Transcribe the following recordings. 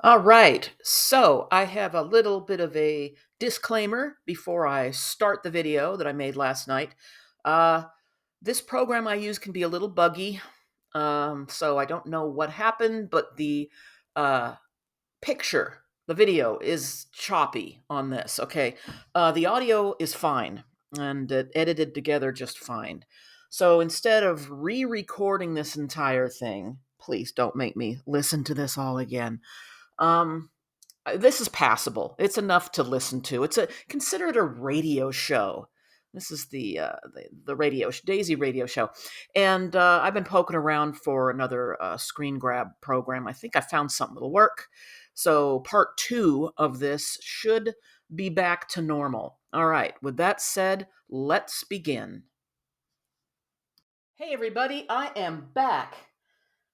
All right, so I have a little bit of a disclaimer before I start the video that I made last night. Uh, this program I use can be a little buggy, so I don't know what happened, but the uh, picture, the video is choppy on this. Okay, the audio is fine and edited together just fine. So instead of re recording this entire thing, please don't make me listen to this all again. Um, this is passable. It's enough to listen to. Consider it a radio show. This is the Daisy radio show, and I've been poking around for another screen grab program. I think I found something that'll work. So part two of this should be back to normal. All right. With that said, let's begin. Hey everybody, I am back.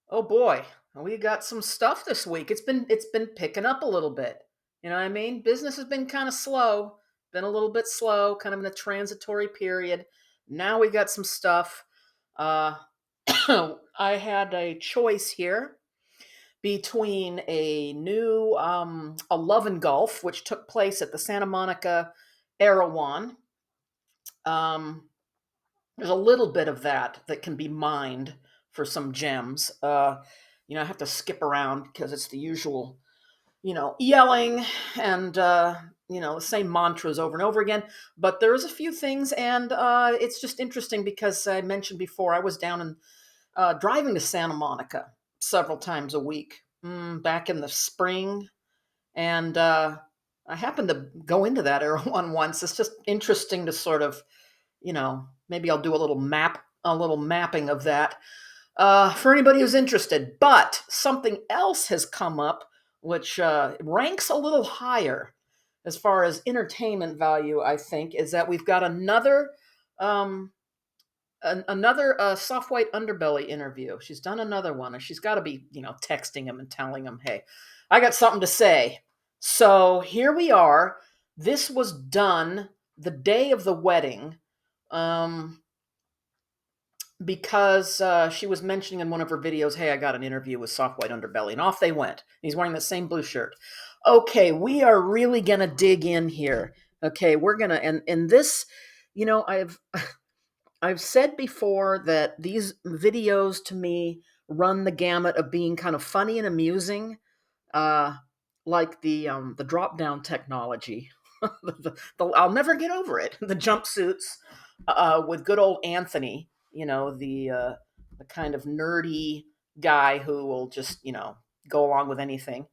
Oh boy, we got some stuff this week. It's been picking up a little bit. You know what I mean? Business has been kind of slow, been a little bit slow, kind of in a transitory period. Now we got some stuff. Uh, I had a choice here between a Love and Golf, which took place at the Santa Monica Erewhon. Um, there's a little bit of that can be mined for some gems. I have to skip around because it's the usual, yelling and the same mantras over and over again. But there's a few things, and it's just interesting because I mentioned before I was down and driving to Santa Monica several times a week back in the spring, and I happened to go into that area one once. It's just interesting to sort of maybe I'll do a little mapping of that for anybody who's interested. But something else has come up which ranks a little higher as far as entertainment value. I think is that we've got um, another soft white underbelly interview. She's done another one, and she's got to be texting him and telling him, "Hey, I got something to say." So here we are. This was done the day of the wedding. Um, because she was mentioning in one of her videos, "Hey, I got an interview with Soft White Underbelly," and off they went. He's wearing the same blue shirt. Okay, we are really gonna dig in here. Okay, we're gonna and this, I've I've said before that these videos to me run the gamut of being kind of funny and amusing, uh, like the drop down technology. I'll never get over it. The jumpsuits with good old Anthony, the kind of nerdy guy who will just go along with anything.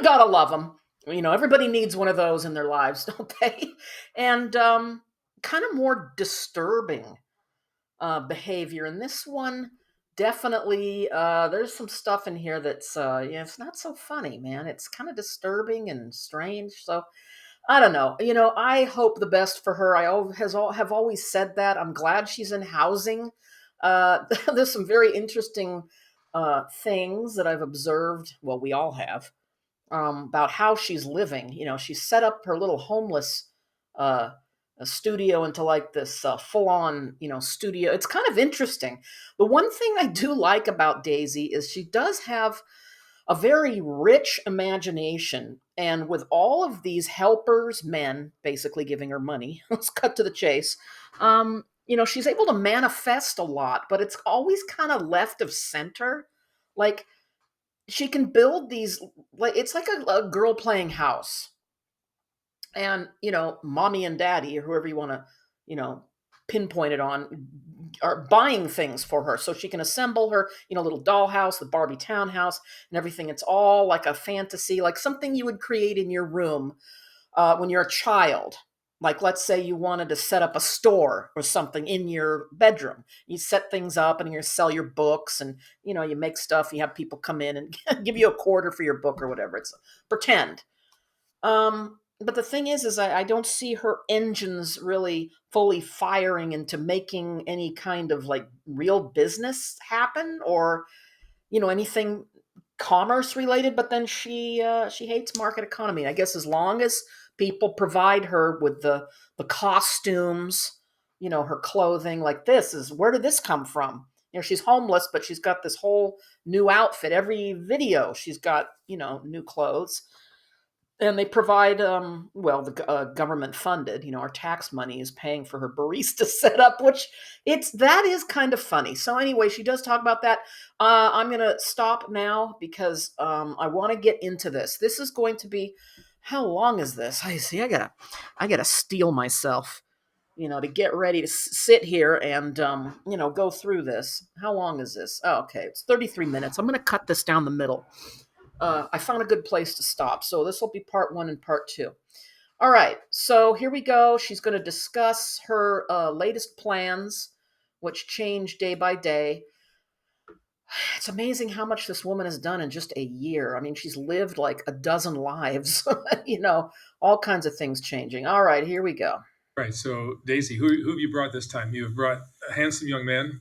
Gotta love him. Everybody needs one of those in their lives, don't they? And kind of more disturbing behavior. And this one definitely, there's some stuff in here that's, it's not so funny, man. It's kind of disturbing and strange. So I don't know. I hope the best for her. Have always said that. I'm glad she's in housing. There's some very interesting things that I've observed. Well, we all have about how she's living. She's set up her little homeless uh, studio into like this full on, studio. It's kind of interesting. The one thing I do like about Daisy is she does have a very rich imagination. And with all of these helpers, men, basically giving her money, let's cut to the chase. She's able to manifest a lot, but it's always kind of left of center. Like she can build these, like it's like a girl playing house, and mommy and daddy, or whoever you want to, you know, pinpoint it on, are buying things for her so she can assemble her, little dollhouse, the Barbie townhouse, and everything. It's all like a fantasy, like something you would create in your room when you're a child. Like, let's say you wanted to set up a store or something in your bedroom. You set things up and you sell your books, and you make stuff. You have people come in and give you a quarter for your book or whatever. It's pretend. But the thing is I don't see her engines really fully firing into making any kind of like real business happen, or anything commerce related. But then she hates market economy. I guess as long as people provide her with the costumes, her clothing, like, this is, where did this come from? she's homeless, but she's got this whole new outfit. Every video, she's got, new clothes. And they provide, the government funded, our tax money is paying for her barista setup, which that is kind of funny. So anyway, she does talk about that. I'm going to stop now because I want to get into this. This is going to be, how long is this? I gotta steel myself, to get ready to sit here and, go through this. How long is this? Oh, okay. It's 33 minutes. I'm going to cut this down the middle. I found a good place to stop. So this will be part 1 and part 2. All right. So here we go. She's going to discuss her latest plans, which change day by day. It's amazing how much this woman has done in just a year. I mean, she's lived like a dozen lives, all kinds of things changing. All right, here we go. Right. So, Daisy, who have you brought this time? You have brought a handsome young man.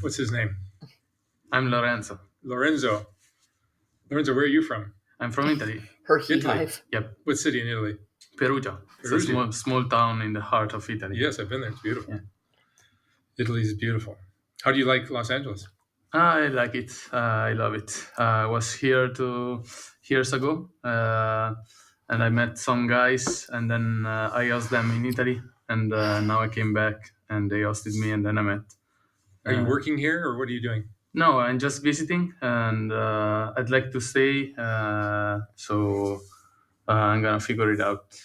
What's his name? I'm Lorenzo. Lorenzo, where are you from? I'm from Italy. Her hive. Yep. What city in Italy? Perugia. It's a small town in the heart of Italy. Yes, I've been there. It's beautiful. Yeah. Italy is beautiful. How do you like Los Angeles? I like it. I love it. I was here 2 years ago, and I met some guys, and then I hosted them in Italy, and now I came back, and they hosted me, and then I met. Are you working here, or what are you doing? No, I'm just visiting, and I'd like to stay, so I'm gonna figure it out.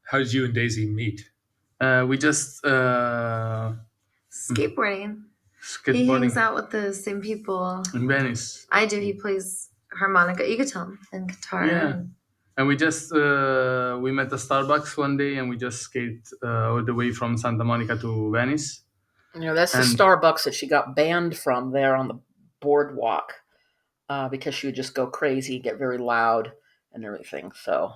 How did you and Daisy meet? We just skateboarding. He hangs out with the same people in Venice. I do. He plays harmonica. You could tell him, and guitar. Yeah. And we just we met at Starbucks one day, and we just skated all the way from Santa Monica to Venice. That's the Starbucks that she got banned from there on the boardwalk because she would just go crazy, get very loud, and everything. So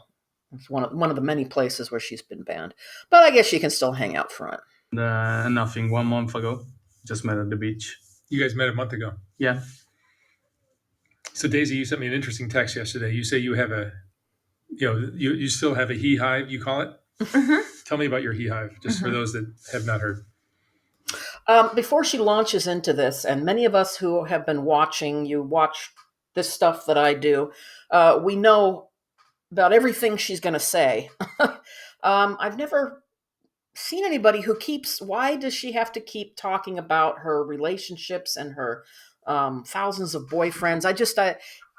it's one of the many places where she's been banned. But I guess she can still hang out front. Nothing. 1 month ago, just met at the beach. You guys met a month ago? Yeah. So Daisy, you sent me an interesting text yesterday. You say you have you still have a he hive, you call it? Mm-hmm. Tell me about your he hive, just for those that have not heard. Before she launches into this, and many of us who have been watching, you watch this stuff that I do, we know about everything she's going to say. I've never seen anybody who why does she have to keep talking about her relationships and her thousands of boyfriends?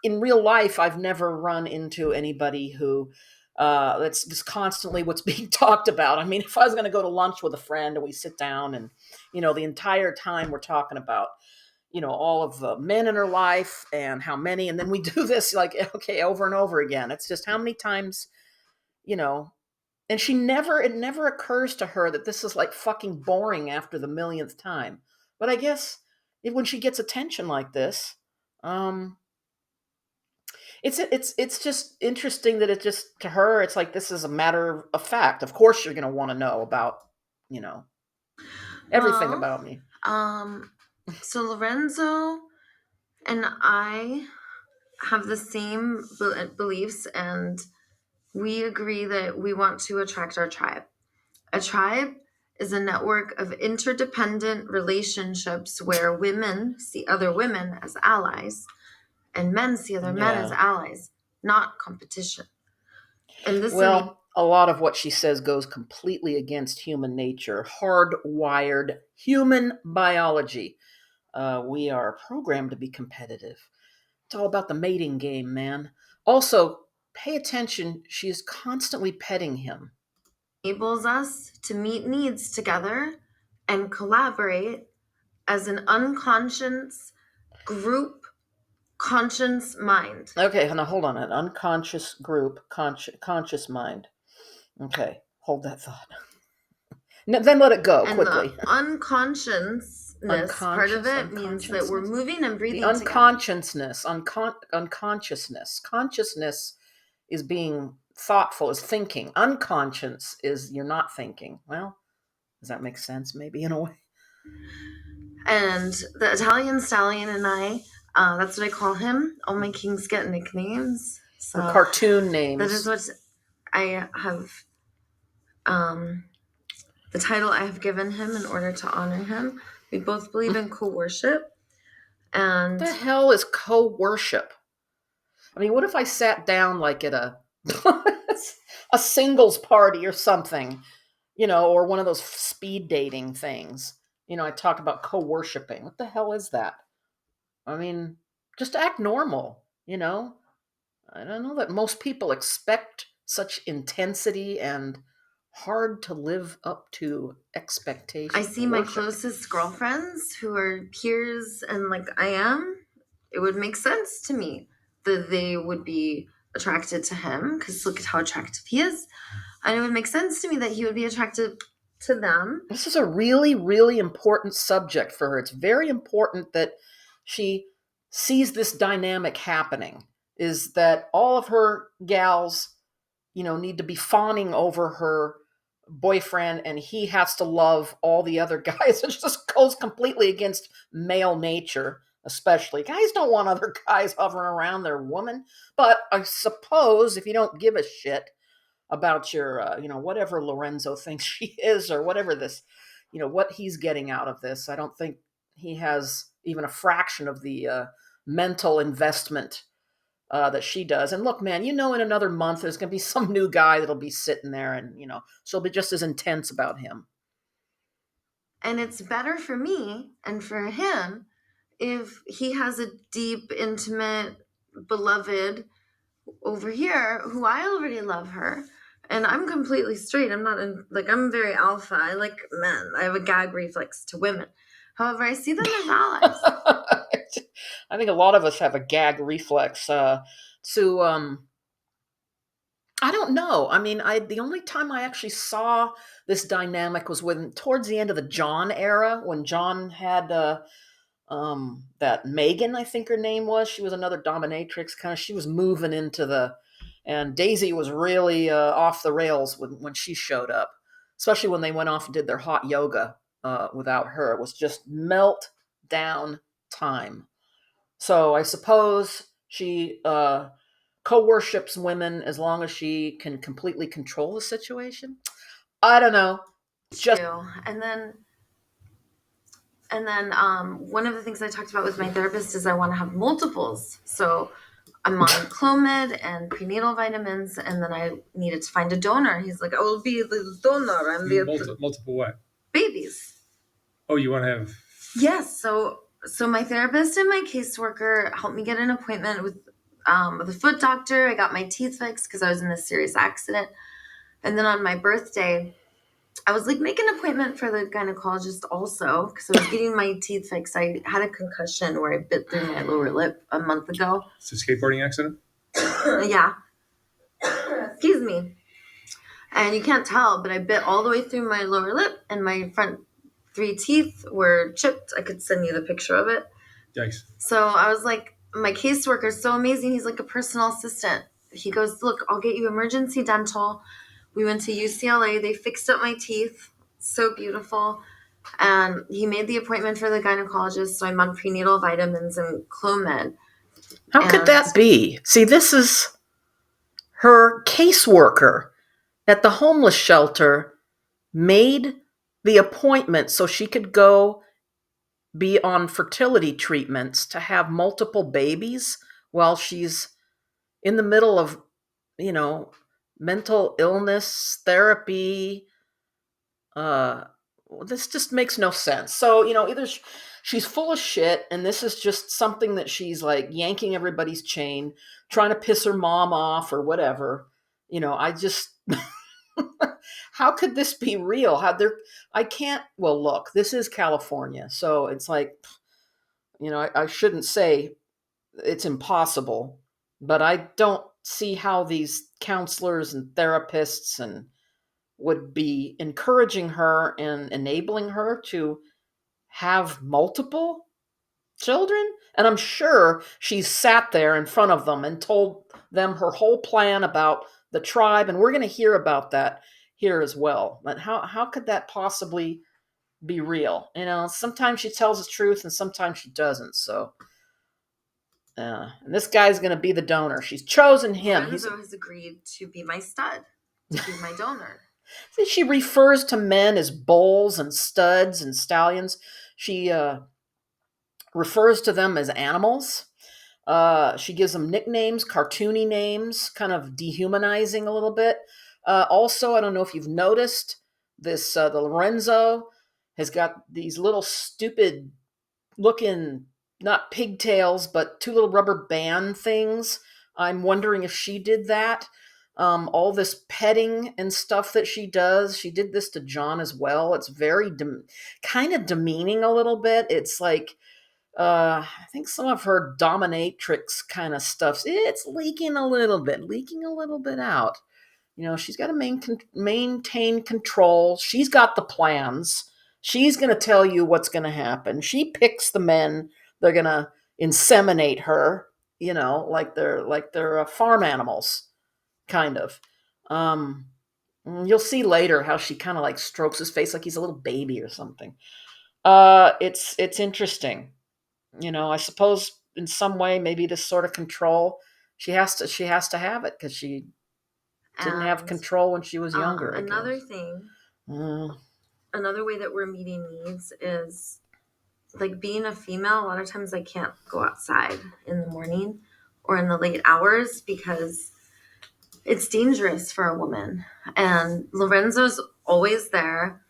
In real life, I've never run into anybody who that's just constantly what's being talked about. I mean, if I was going to go to lunch with a friend and we sit down and, the entire time we're talking about, all of the men in her life and how many, and then we do this over and over again. It's just how many times, and it never occurs to her that this is like fucking boring after the millionth time. But I guess when she gets attention like this, it's just interesting that it just, to her, it's like this is a matter of fact. Of course you're going to want to know about, everything about me. So Lorenzo and I have the same beliefs, and we agree that we want to attract our tribe. A tribe is a network of interdependent relationships where women see other women as allies and men see other men as allies, not competition. And this a lot of what she says goes completely against human nature, hardwired human biology. We are programmed to be competitive. It's all about the mating game, man. Also, pay attention. She is constantly petting him. Enables us to meet needs together and collaborate as an unconscious group conscious mind. Okay, now hold on. An unconscious group, conscious mind. Okay, hold that thought. Then let it go quickly. The unconsciousness part of it means that we're moving and breathing together. Unconsciousness. Consciousness is being thoughtful, is thinking. Unconscious is you're not thinking. Well, does that make sense? Maybe in a way. And the Italian stallion and I, that's what I call him. All my kings get nicknames. So cartoon names. That is what I have. The title I have given him in order to honor him. We both believe in co-worship. And The hell is co-worship? I mean, what if I sat down like at a a singles party or something, or one of those speed dating things? I talk about co-worshiping. What the hell is that? I mean, just act normal. I don't know that most people expect such intensity and hard to live up to expectation. I see my Worship. closest girlfriends who are peers and like I am, it would make sense to me that they would be attracted to him because look at how attractive he is. And it would make sense to me that he would be attracted to them. This is a really, really important subject for her. It's very important that she sees this dynamic happening, is that all of her gals, need to be fawning over her boyfriend and he has to love all the other guys. It just goes completely against male nature, especially. Guys don't want other guys hovering around their woman. But I suppose if you don't give a shit about your, whatever Lorenzo thinks she is, or whatever this, what he's getting out of this. I don't think he has even a fraction of the mental investment that she does. And look, man, in another month, there's going to be some new guy that'll be sitting there and, she'll be just as intense about him. And it's better for me and for him if he has a deep, intimate, beloved over here who I already love her. And I'm completely straight. I'm not I'm very alpha. I like men. I have a gag reflex to women. However, I see them as allies. I think a lot of us have a gag reflex. I don't know. I mean, the only time I actually saw this dynamic was towards the end of the John era, when John had that Megan, I think her name was. She was another dominatrix kind of. She was moving and Daisy was really off the rails when she showed up, especially when they went off and did their hot yoga without her. It was just melt down time. So I suppose she co-worships women as long as she can completely control the situation. I don't know. Just And then one of the things I talked about with my therapist is I want to have multiples. So I'm on Clomid and prenatal vitamins, and then I needed to find a donor. He's like, I will be the donor. I'm the multiple what? Babies. Oh, you want to have? Yes. So my therapist and my caseworker helped me get an appointment with a foot doctor. I got my teeth fixed because I was in this serious accident. And then on my birthday, I was like, make an appointment for the gynecologist also because I was getting my teeth fixed. I had a concussion where I bit through my lower lip a month ago. It's a skateboarding accident? Yeah. Excuse me. And you can't tell, but I bit all the way through my lower lip and my front 3 teeth were chipped. I could send you the picture of it. Yikes. So I was like, my caseworker is so amazing. He's like a personal assistant. He goes, look, I'll get you emergency dental. We went to UCLA. They fixed up my teeth. So beautiful. And he made the appointment for the gynecologist. So I'm on prenatal vitamins and Clomid. How could that be? See, this is her caseworker at the homeless shelter made the appointment so she could go be on fertility treatments to have multiple babies while she's in the middle of, mental illness therapy. This just makes no sense. So, either she's full of shit and this is just something that she's like yanking everybody's chain, trying to piss her mom off or whatever. I just how could this be real? I can't, well, look, this is California. So it's like, I shouldn't say it's impossible, but I don't see how these counselors and therapists would be encouraging her and enabling her to have multiple children. And I'm sure she's sat there in front of them and told them her whole plan about the tribe. And we're going to hear about that here as well. But how could that possibly be real? Sometimes she tells the truth and sometimes she doesn't. So, and this guy's going to be the donor. She's chosen him. Lorenzo has agreed to be my stud, to be my donor. She refers to men as bulls and studs and stallions. She refers to them as animals. She gives them nicknames, cartoony names, kind of dehumanizing a little bit. Also, I don't know if you've noticed this, the Lorenzo has got these little stupid looking, not pigtails, but two little rubber band things. I'm wondering if she did that. All this petting and stuff that she does, she did this to John as well. It's very kind of demeaning a little bit. It's like, I think some of her dominatrix kind of stuff, it's leaking a little bit out. She's got to maintain control. She's got the plans. She's going to tell you what's going to happen. She picks the men. They're going to inseminate her, like they're farm animals, kind of. Um, you'll see later how she kind of like strokes his face like he's a little baby or something. It's interesting. I suppose in some way maybe this sort of control she has to have it because she didn't have And control when she was younger. I another guess. thing, Uh, another way that we're meeting needs is like being a female. A lot of times I can't go outside in the morning or in the late hours because it's dangerous for a woman. And Lorenzo's always there.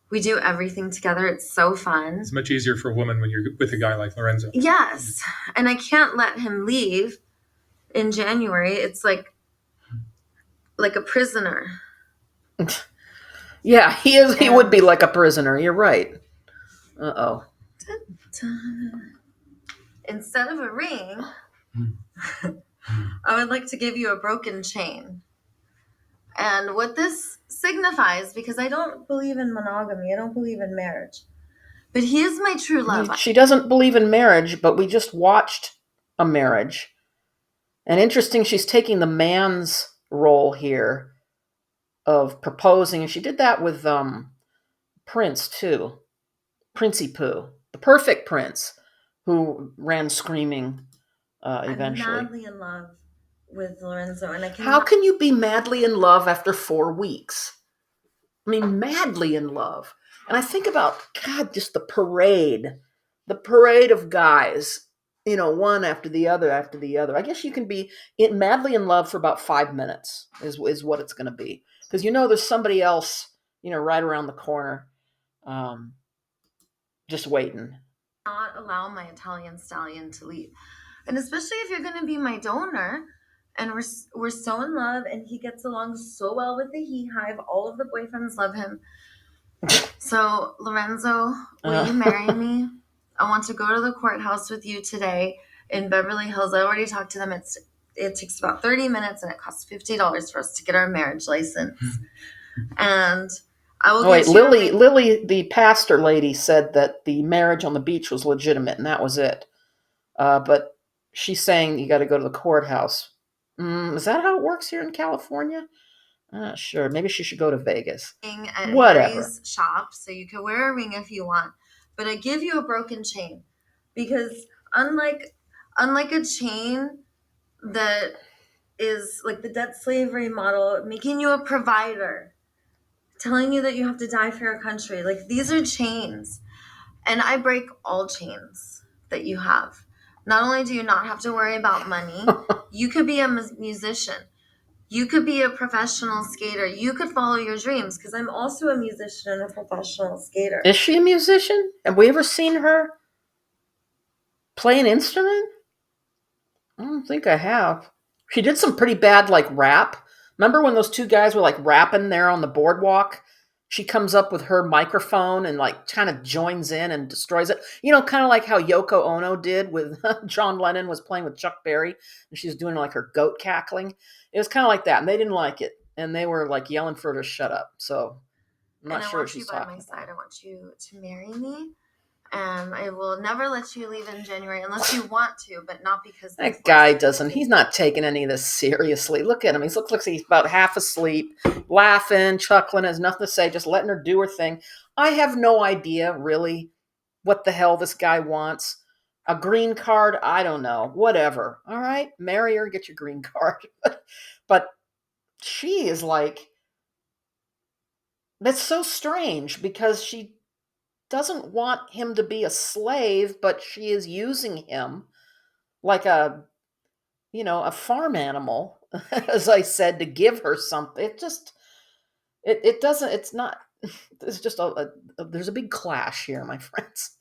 We do everything together. It's so fun. It's much easier for a woman when you're with a guy like Lorenzo. Yes. And I can't let him leave in January. It's like a prisoner. yeah, he is. He would be like a prisoner. You're right. Uh-oh. Instead of a ring, I would like to give you a broken chain. And what this signifies, because I don't believe in monogamy, I don't believe in marriage, but he is my true love. She doesn't believe in marriage, but we just watched a marriage. And interesting, she's taking the man's role here of proposing, and she did that with Prince too. Princey Pooh, the perfect prince, who ran screaming eventually. I'm madly in love with Lorenzo, and I can. How can you be madly in love after 4 weeks? I mean, madly in love. And I think about, God, just the parade of guys, one after the other after the other. I guess you can be madly in love for about 5 minutes is what it's going to be. Because there's somebody else, right around the corner, just waiting. Not allow my Italian stallion to leave. And especially if you're going to be my donor, and we're so in love, and he gets along so well with the he hive. All of the boyfriends love him. So, Lorenzo, will you marry me? I want to go to the courthouse with you today in Beverly Hills. I already talked to them. It takes about 30 minutes, and it costs $50 for us to get our marriage license. And I will. Wait, Lily, the pastor lady, said that the marriage on the beach was legitimate, and that was it. But she's saying you got to go to the courthouse. Is that how it works here in California? Sure. Maybe she should go to Vegas. At Whatever. Harry's shop, so you can wear a ring if you want, but I give you a broken chain because unlike a chain that is like the debt slavery model, making you a provider, telling you that you have to die for your country, like these are chains, and I break all chains that you have. Not only do you not have to worry about money, you could be a musician. You could be a professional skater. You could follow your dreams because I'm also a musician and a professional skater. Is she a musician? Have we ever seen her play an instrument? I don't think I have. She did some pretty bad rap. Remember when those two guys were rapping there on the boardwalk? She comes up with her microphone and kind of joins in and destroys it. Kind of like how Yoko Ono did with John Lennon was playing with Chuck Berry and she was doing her goat cackling. It was kind of like that, and they didn't like it, and they were yelling for her to shut up. So I'm not sure what she's talking about. I want you by my side. I want you to marry me, and I will never let you leave in January unless you want to, but not because that guy doesn't. He's not taking any of this seriously. Look at him. He looks like he's about half asleep, laughing, chuckling, has nothing to say, just letting her do her thing. I have no idea really what the hell this guy wants. A green card? I don't know. Whatever. All right, marry her, get your green card. But she is that's so strange because she doesn't want him to be a slave, but she is using him like a, a farm animal, as I said, to give her something. It doesn't, it's not, it's just there's a big clash here, my friends.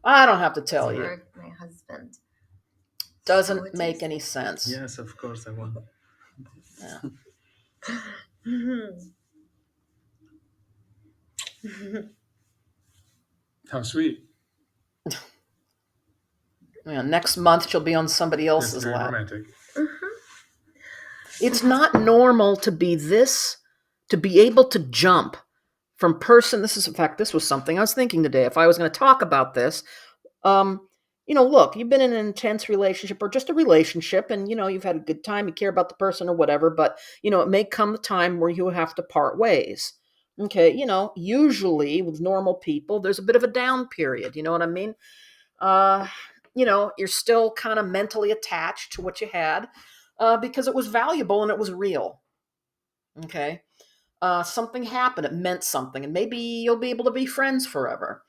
I don't have to tell you. For my husband. Doesn't So make any sense. Yes, of course I want. Yeah. How sweet. Yeah, next month she'll be on somebody That's else's very lap. romantic. It's not normal to be able to jump from person. This is, in fact, this was something I was thinking today. If I was going to talk about this, look, you've been in an intense relationship or just a relationship and, you've had a good time, you care about the person or whatever, but, it may come a time where you have to part ways. Okay. Usually with normal people, there's a bit of a down period. You know what I mean? You're still kind of mentally attached to what you had because it was valuable and it was real. Okay. Something happened. It meant something. And maybe you'll be able to be friends forever.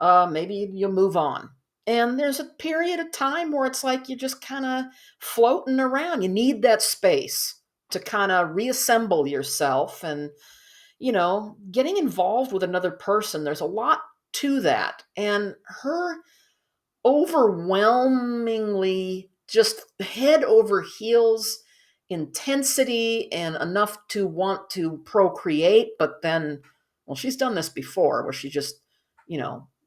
Maybe you'll move on. And there's a period of time where it's like you're just kind of floating around. You need that space to kind of reassemble yourself and, getting involved with another person. There's a lot to that. And her overwhelmingly just head over heels intensity and enough to want to procreate, but then, well, she's done this before where she just,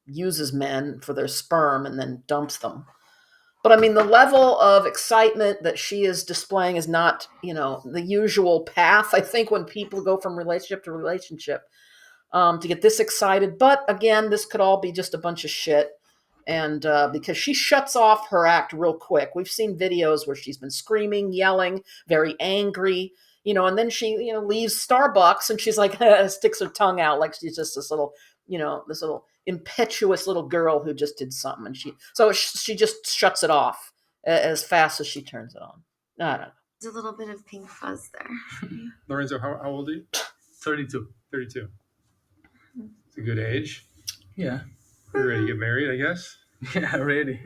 uses men for their sperm and then dumps them. But I mean, the level of excitement that she is displaying is not, the usual path. I think when people go from relationship to relationship, to get this excited. But again, this could all be just a bunch of shit. And because she shuts off her act real quick. We've seen videos where she's been screaming, yelling, very angry, and then she, leaves Starbucks and she's like, sticks her tongue out like she's just this little, this little impetuous little girl who just did something. And she just shuts it off as fast as she turns it on. I don't know. There's a little bit of pink fuzz there. Lorenzo, how old are you? 32. 32. It's a good age. Yeah. You're ready to get married, I guess. Yeah, ready.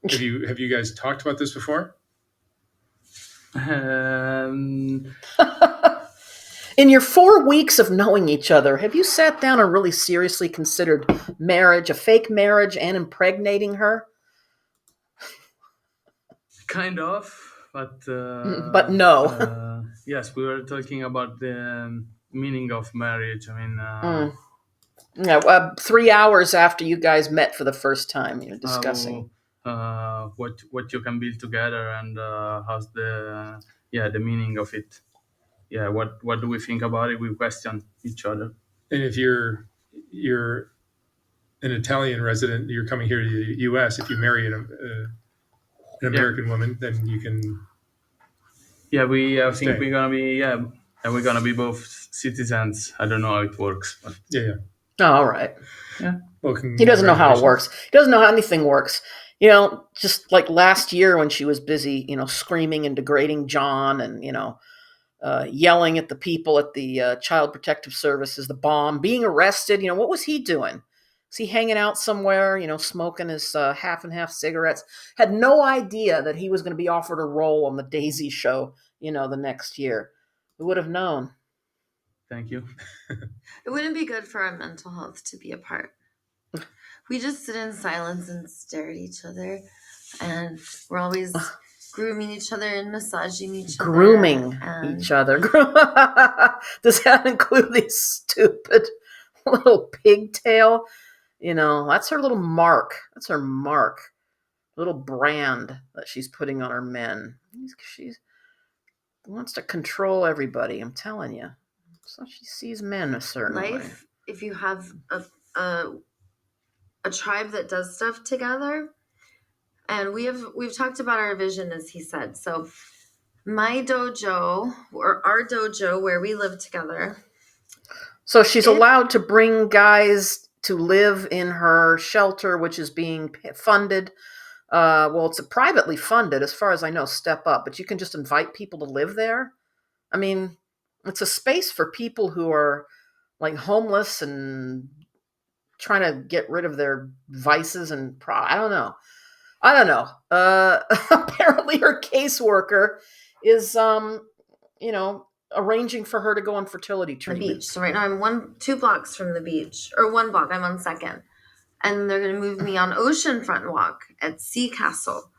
Have you guys talked about this before? Um, In your 4 weeks of knowing each other, have you sat down and really seriously considered marriage, a fake marriage, and impregnating her? kind of, but But no. yes, we were talking about the meaning of marriage. I mean, Yeah, 3 hours after you guys met for the first time, you're discussing. What you can build together and how's the meaning of it. Yeah, what do we think about it? We question each other. And if you're an Italian resident, you're coming here to the U.S. If you marry an American woman, then you can. Yeah, we think Stay. we're gonna be both citizens. I don't know how it works, but Yeah. Oh, all right. yeah. Well, He doesn't know how it congratulations. works. He doesn't know how anything works. Just like last year when she was busy, screaming and degrading John and, yelling at the people at the Child Protective Services, the bomb, being arrested. What was he doing? Was he hanging out somewhere, smoking his half and half cigarettes? Had no idea that he was going to be offered a role on the Daisy Show, the next year. Who would have known? Thank you. It wouldn't be good for our mental health to be apart. We just sit in silence and stare at each other, and we're always grooming each other and massaging each other. Grooming each other. Does that include these stupid little pigtail? That's her little mark. That's her mark. Little brand that she's putting on her men. She wants to control everybody, I'm telling you. So she sees men a certain way. Life, if you have a tribe that does stuff together, and we've talked about our vision, as he said. So my dojo, or our dojo where we live together. So she's allowed to bring guys to live in her shelter, which is being funded. Well, it's privately funded, as far as I know, Step Up, but you can just invite people to live there. I mean, it's a space for people who are like homeless and trying to get rid of their vices and I don't know. I don't know. Apparently her caseworker is, arranging for her to go on fertility the treatment. beach. So right now I'm 2 blocks from the beach, or 1 block. I'm on 2nd, and they're gonna move me on Oceanfront Walk at Sea Castle,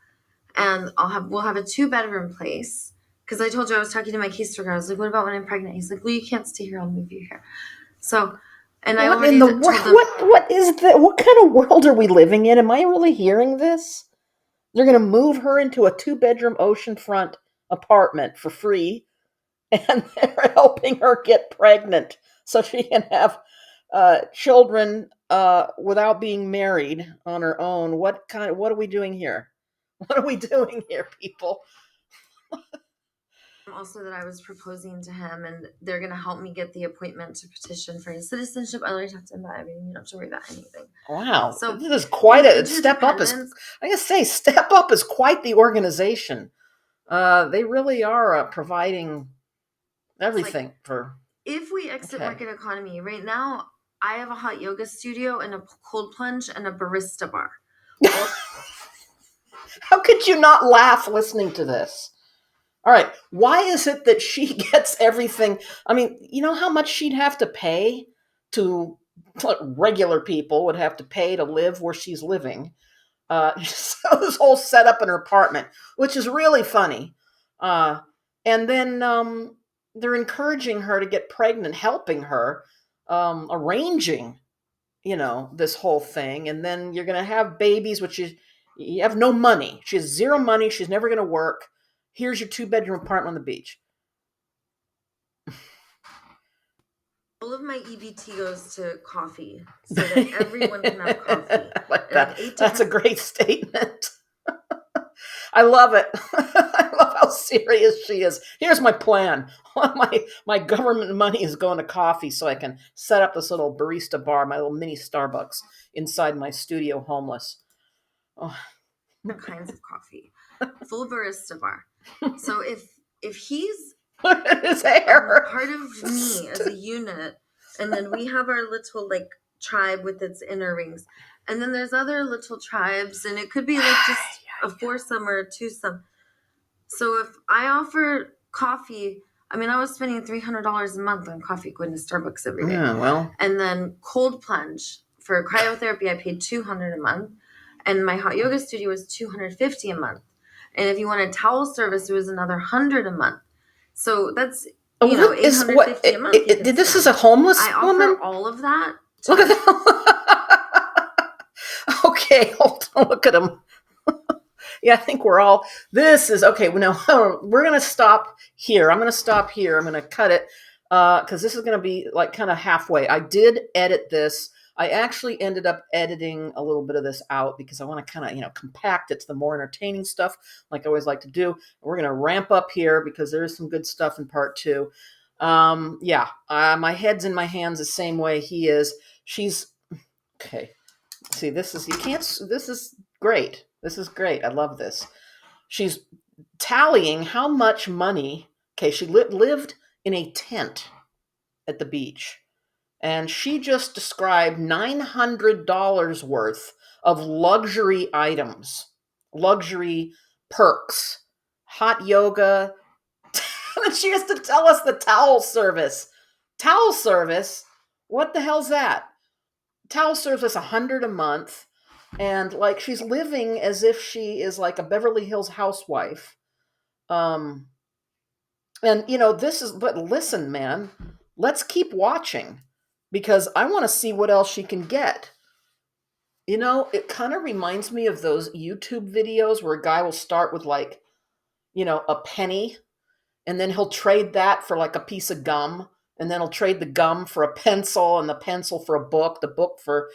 and we'll have a 2-bedroom place. Because I told you I was talking to my caseworker. I was like, "What about when I'm pregnant?" He's like, "Well, you can't stay here. I'll move you here." So, and I What already in the told them. what is that? What kind of world are we living in? Am I really hearing this? They're going to move her into a 2-bedroom oceanfront apartment for free, and they're helping her get pregnant so she can have children without being married on her own. What are we doing here? What are we doing here, people? Also, that I was proposing to him, and they're gonna help me get the appointment to petition for his citizenship. I already talked to him about everything. You don't have to worry about anything. Wow, So, this is quite in a step up. interdependence- I gotta say, Step Up is quite the organization. They really are providing everything for. If we exit Okay. market economy, right now I have a hot yoga studio and a cold plunge and a barista bar. How could you not laugh listening to this? All right, why is it that she gets everything? I mean, you know how much she'd have to pay to what regular people would have to pay to live where she's living. So this whole setup in her apartment, which is really funny. And then they're encouraging her to get pregnant, helping her, arranging, this whole thing. And then you're going to have babies, which is, you have no money. She has zero money. She's never going to work. Here's your 2-bedroom apartment on the beach. All of my EBT goes to coffee so that everyone can have coffee. Like And I have that. 8 That's a different- great statement. I love it. I love how serious she is. Here's my plan. My government money is going to coffee so I can set up this little barista bar, my little mini Starbucks inside my studio homeless. Oh. different kinds of coffee. Full barista bar. So if he's His hair. part of me as a unit, and then we have our little like tribe with its inner rings, and then there's other little tribes, and it could be like just a foursome or a twosome. So if I offer coffee, I mean, I was spending $300 a month on coffee going to Starbucks every day. Yeah, well. And then cold plunge for cryotherapy, I paid $200 a month, and my hot yoga studio was $250 a month. And if you want a towel service, it was another $100 a month. So that's $850 a month. This is a homeless I offer woman? all of that. Look at that. Okay, hold on. Look at him. Yeah, I think we're all. This is okay. Now we're gonna stop here. I'm gonna stop here. I'm gonna cut it because this is gonna be like kind of halfway. I did edit this. I actually ended up editing a little bit of this out because I want to kind of compact it to the more entertaining stuff, like I always like to do. We're gonna ramp up here because there is some good stuff in part 2. My head's in my hands the same way he is. She's okay. See, this is great. This is great. I love this. She's tallying how much money. Okay, she lived in a tent at the beach, and she just described $900 worth of luxury items, luxury perks, hot yoga. And she has to tell us the towel service. Towel service? What the hell's that? Towel service $100 a month. And like she's living as if she is like a Beverly Hills housewife. And this is, but listen, man, let's keep watching because I want to see what else she can get. It kind of reminds me of those YouTube videos where a guy will start with like, a penny, and then he'll trade that for like a piece of gum, and then he'll trade the gum for a pencil and the pencil for a book, the book for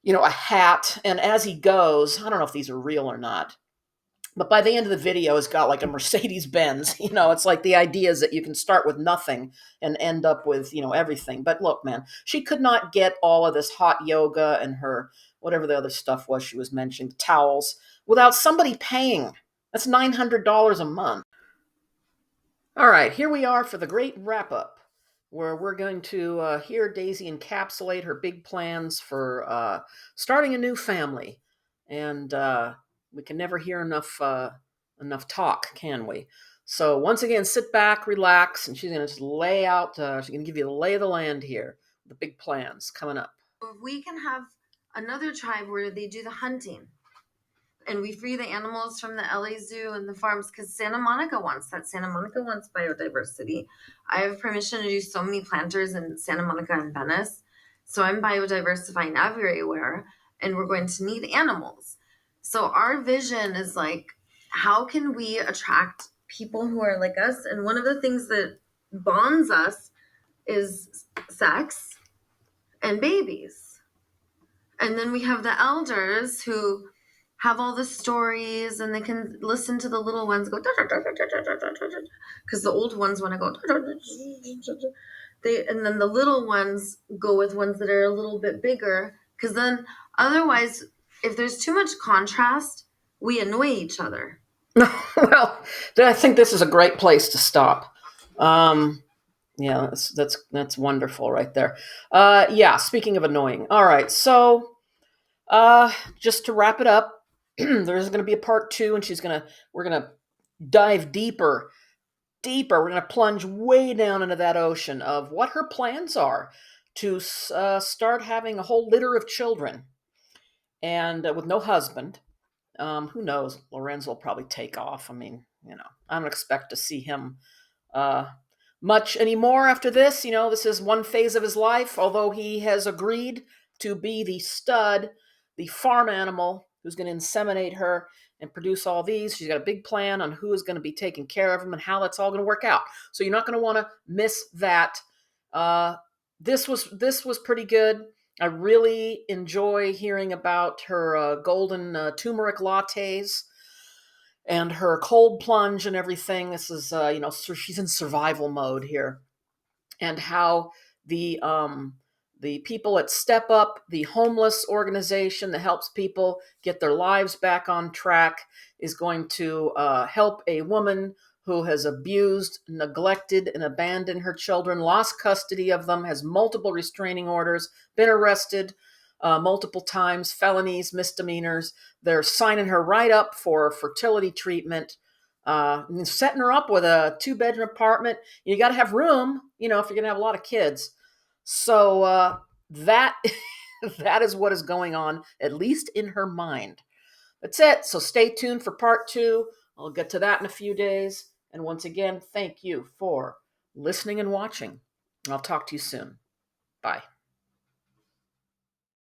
a hat. And as he goes, I don't know if these are real or not, but by the end of the video, it's got like a Mercedes Benz. It's like the idea is that you can start with nothing and end up with, everything. But look, man, she could not get all of this hot yoga and her, whatever the other stuff was she was mentioning, towels, without somebody paying. That's $900 a month. All right, here we are for the great wrap up. where we're going to hear Daisy encapsulate her big plans for starting a new family. And we can never hear enough talk, can we? So once again, sit back, relax, and she's going to just lay out. She's going to give you the lay of the land here, the big plans coming up. If we can have another tribe where they do the hunting, and we free the animals from the LA Zoo and the farms, because Santa Monica wants that. Santa Monica wants biodiversity. I have permission to do so many planters in Santa Monica and Venice. So I'm biodiversifying everywhere, and we're going to need animals. So our vision is like, how can we attract people who are like us? And one of the things that bonds us is sex and babies. And then we have the elders who have all the stories, and they can listen to the little ones go, because the old ones want to go, and then the little ones go with ones that are a little bit bigger, because then otherwise, if there's too much contrast, we annoy each other. Well, I think this is a great place to stop. Yeah, that's wonderful right there. Yeah, speaking of annoying. All right, so just to wrap it up, there's going to be a part 2, and we're going to dive deeper. We're going to plunge way down into that ocean of what her plans are to start having a whole litter of children, and with no husband. Who knows? Lorenzo will probably take off. I mean, I don't expect to see him much anymore after this. This is one phase of his life, although he has agreed to be the stud, the farm animal who's going to inseminate her and produce all these. She's got a big plan on who is going to be taking care of him and how that's all going to work out. So you're not going to want to miss that. This was pretty good. I really enjoy hearing about her golden turmeric lattes and her cold plunge and everything. This is, so she's in survival mode here, and how the people at Step Up, the homeless organization that helps people get their lives back on track, is going to help a woman who has abused, neglected, and abandoned her children, lost custody of them, has multiple restraining orders, been arrested multiple times, felonies, misdemeanors. They're signing her right up for fertility treatment, setting her up with a 2-bedroom apartment. You got to have room, if you're going to have a lot of kids. So that that is what is going on, at least in her mind. That's it. So stay tuned for part 2. I'll get to that in a few days. And once again, thank you for listening and watching. I'll talk to you soon. Bye.